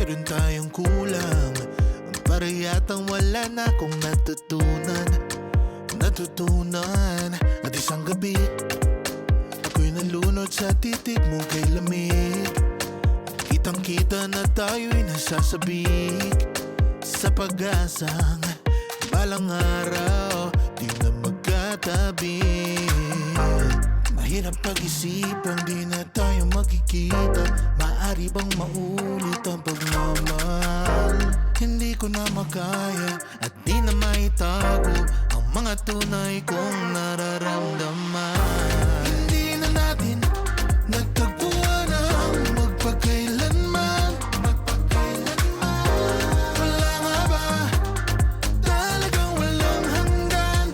mayroon tayong kulang. Para yatang wala na akong natutunan. At isang gabi ako'y nalunod sa titig mo kay lamig. Kitang kita na tayo'y nasasabik sa pag-asang balang araw di na magkatabi. Mahirap pag-isipang di na tayo magkikita. Maaari bang maulit ang pagmamahal? Hindi ko na makaya at di na maitago ang mga tunay kong nararamdaman. Hindi na natin nagtagpuan ang magpakailanman. Wala nga ba talagang walang hanggan?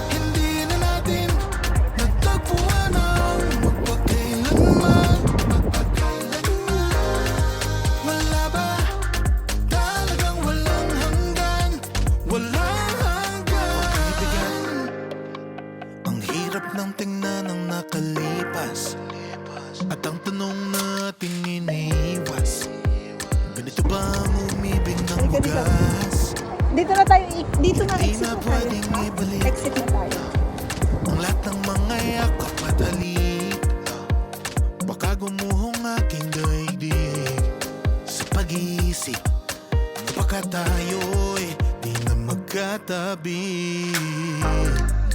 Hindi na natin nagtagpuan ang magpakailanman. Wala ba talagang walang hanggan? Walang hanggan. Ang hirap ng tingnan ng nakalipas at ang tanong natin iniwas. Ganito ba ang umibig ng bugas? Dito na tayo, dito na, Hindi exit na na tayo. pwedeng ibalik Exit na tayo. ang lahat ng mga yakap at halik. Baka gumuhong aking daigdig sa pag-iisip na baka tayo'y di na magkatabi.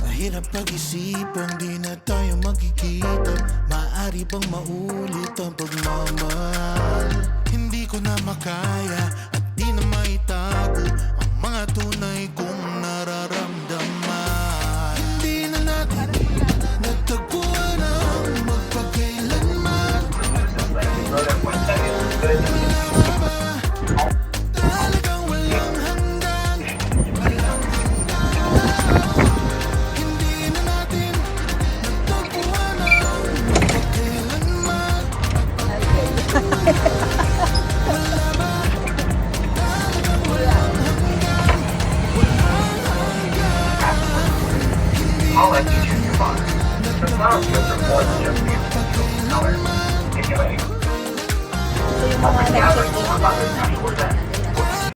Mahirap pag-isipang di na tayo magkikita. Maaari bang maulit ang pagmamahal? Hindi ko na makaya at di na maitago ang mga tunay kong nararamdaman. Hindi na natin nagtagpuan ang magpakailanman. Wala ba talagang walang hanggan? Hindi na natin nagtagpuan ang magpakailanman. Wala ba talagang walang hanggan? Walang hanggan. I'll let you choose your font. The sound fields are more than just music, color, manipulate. Ito yung mga I'll bring nag-check gathering in. about this national event.